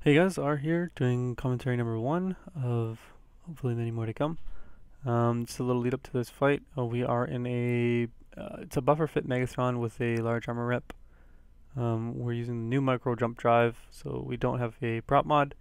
Hey guys, are here doing commentary number 1 of hopefully many more to come. Just a little lead up to this fight. We are in it's a buffer fit Megathron with a large armor rep. We're using the new micro jump drive, so we don't have a prop mod.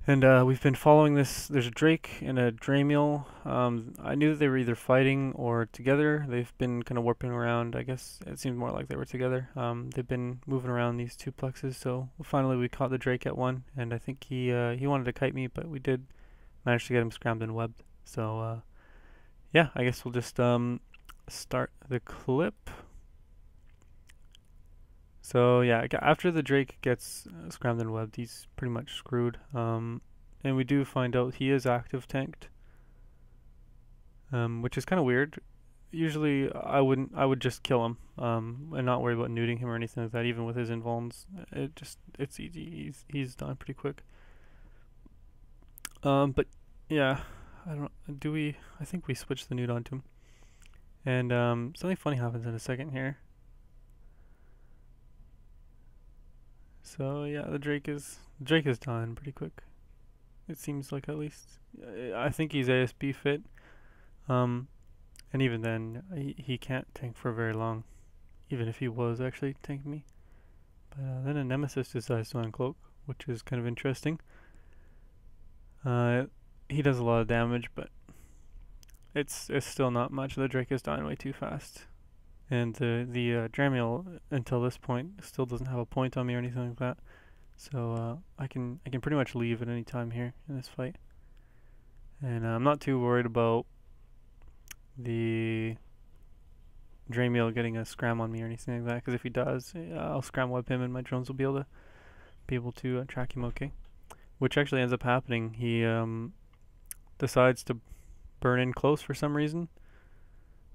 And we've been following this. There's a Drake and a Dramiel. I knew that they were either fighting or together. They've been kind of warping around. I guess it seemed more like they were together. They've been moving around these two plexes. So finally we caught the Drake at one, and I think he wanted to kite me, but we did manage to get him scrammed and webbed. So yeah, I guess we'll just start the clip. So yeah, after the Drake gets scrammed and webbed, he's pretty much screwed. And we do find out he is active tanked, which is kind of weird. Usually I would just kill him, and not worry about neuting him or anything like that. Even with his invulns, it's easy. He's done pretty quick. But yeah, I don't. Do we? I think we switched the neut onto him, and something funny happens in a second here. So yeah, the Drake is done pretty quick. It seems like, at least. I think he's ASB fit. And even then, he can't tank for very long, even if he was actually tanking me. But then a Nemesis decides to uncloak, which is kind of interesting. He does a lot of damage, but it's still not much. The Drake is dying way too fast. And the Dramiel until this point still doesn't have a point on me or anything like that, so I can pretty much leave at any time here in this fight, and I'm not too worried about the Dramiel getting a scram on me or anything like that, because if he does, I'll scram web him and my drones will be able to track him okay. Which actually ends up happening. He decides to burn in close for some reason.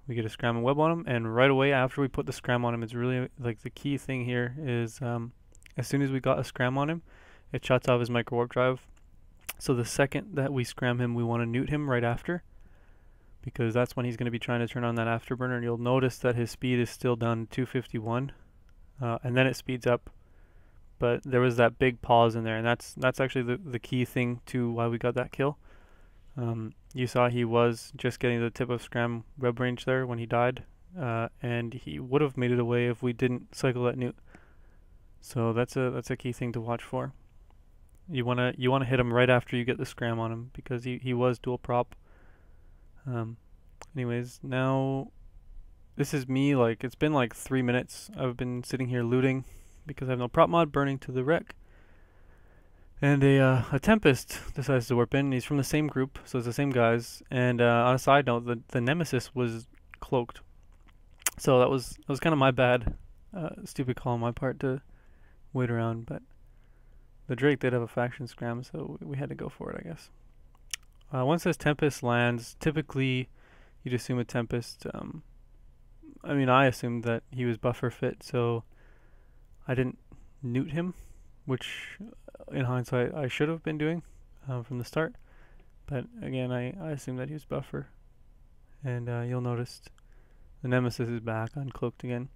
We get a scram and web on him, and right away after we put the scram on him, it's really like the key thing here is as soon as we got a scram on him, it shuts off his micro warp drive. So the second that we scram him, we want to neuter him right after, because that's when he's going to be trying to turn on that afterburner. And you'll notice that his speed is still down to 251, and then it speeds up. But there was that big pause in there, and that's actually the key thing to why we got that kill. You saw he was just getting the tip of scram web range there when he died, and he would have made it away if we didn't cycle that neut. So that's a key thing to watch for. You wanna hit him right after you get the scram on him, because he was dual prop. Anyways, now this is me. Like, it's been like 3 minutes. I've been sitting here looting because I have no prop mod, burning to the wreck. And a Tempest decides to warp in. He's from the same group, so it's the same guys. And on a side note, the Nemesis was cloaked, so that was kind of my bad, stupid call on my part to wait around. But the Drake did have a faction scram, so we had to go for it, I guess. Once this Tempest lands, typically you'd assume a Tempest. I mean, I assumed that he was buffer fit, so I didn't neut him, which in hindsight I should have been doing from the start. But again, I assumed that he was buffer. And you'll notice the Nemesis is back uncloaked again.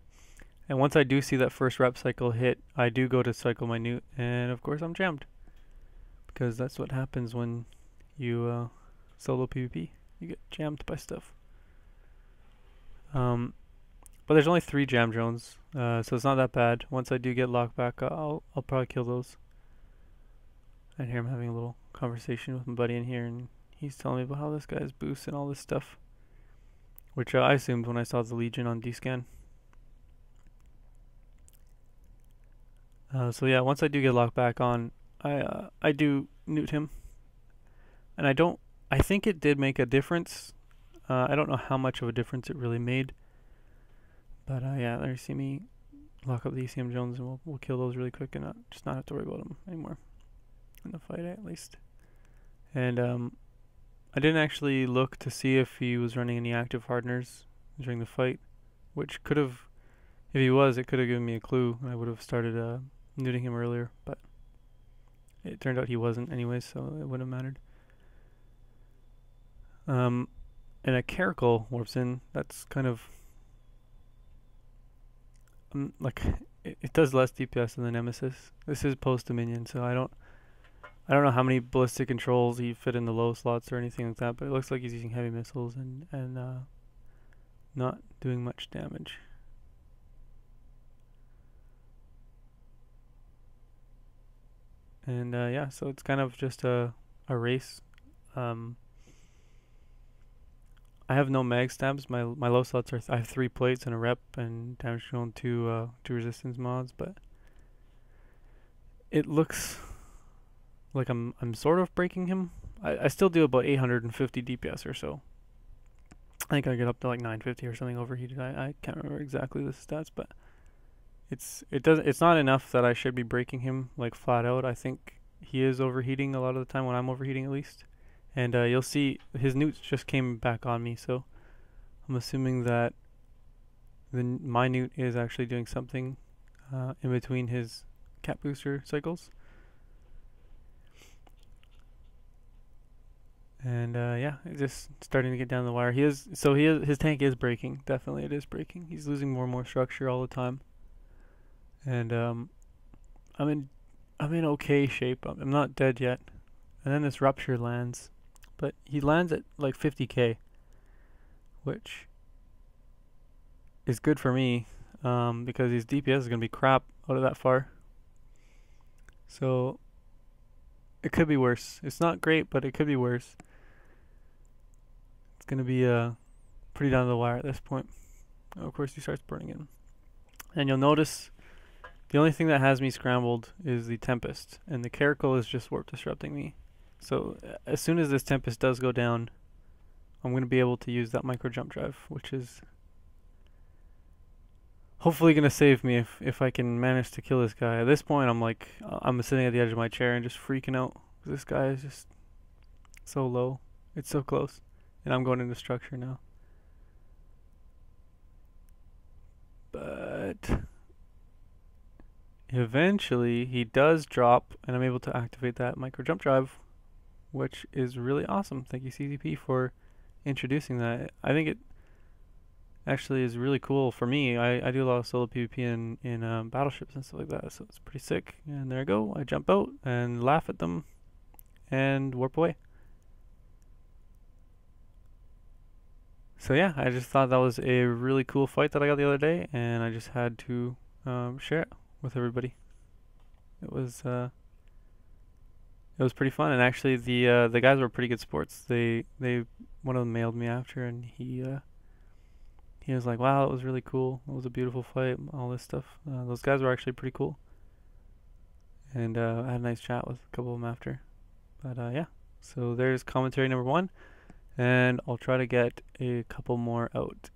And once I do see that first rep cycle hit, I do go to cycle my neut, and of course I'm jammed, because that's what happens when you solo PvP. You get jammed by stuff. But there's only 3 jam drones, so it's not that bad. Once I do get locked back, I'll probably kill those. And here I'm having a little conversation with my buddy in here, and he's telling me about how this guy's boost and all this stuff, which I assumed when I saw the Legion on D-scan. So yeah, once I do get locked back on, I do neut him, and I think it did make a difference. I don't know how much of a difference it really made. But yeah, there you see me lock up the ECM drones, and we'll kill those really quick and just not have to worry about them anymore in the fight, at least. And I didn't actually look to see if he was running any active hardeners during the fight, which could have, if he was, it could have given me a clue, and I would have started neuting him earlier. But it turned out he wasn't anyways, so it wouldn't have mattered. And a Caracal warps in. That's kind of like, it does less DPS than the Nemesis. This is post Dominion, so I don't know how many ballistic controls he fit in the low slots or anything like that, but it looks like he's using heavy missiles and not doing much damage. And yeah, so it's kind of just a race. I have no mag stabs. My low slots are I have 3 plates and a rep and damage control and two resistance mods, but it looks like I'm sort of breaking him. I still do about 850 DPS or so. I think I get up to like 950 or something overheated. I can't remember exactly the stats, but it's not enough that I should be breaking him like flat out. I think he is overheating a lot of the time when I'm overheating at least. And you'll see his newts just came back on me, so I'm assuming that my newt is actually doing something in between his cat booster cycles. And yeah, it's just starting to get down the wire. His tank is breaking. Definitely, it is breaking. He's losing more and more structure all the time. And I'm in okay shape. I'm not dead yet. And then this rupture lands. But he lands at like 50k, which is good for me because his DPS is going to be crap out of that far. So it could be worse. It's not great, but it could be worse. It's going to be pretty down to the wire at this point. Of course, he starts burning in. And you'll notice the only thing that has me scrambled is the Tempest, and the Caracal is just warp disrupting me. So as soon as this Tempest does go down, I'm going to be able to use that micro jump drive, which is hopefully going to save me if I can manage to kill this guy. At this point, I'm sitting at the edge of my chair and just freaking out. This guy is just so low. It's so close. And I'm going into structure now. But eventually he does drop, and I'm able to activate that micro jump drive, which is really awesome. Thank you, CZP, for introducing that. I think it actually is really cool for me. I do a lot of solo PvP in battleships and stuff like that, so it's pretty sick. And there I go. I jump out and laugh at them and warp away. So yeah, I just thought that was a really cool fight that I got the other day, and I just had to share it with everybody. It was pretty fun, and actually the guys were pretty good sports. They one of them mailed me after, and he was like, "Wow, it was really cool. It was a beautiful fight. All this stuff." Those guys were actually pretty cool, and I had a nice chat with a couple of them after. But yeah, so there's commentary number 1, and I'll try to get a couple more out.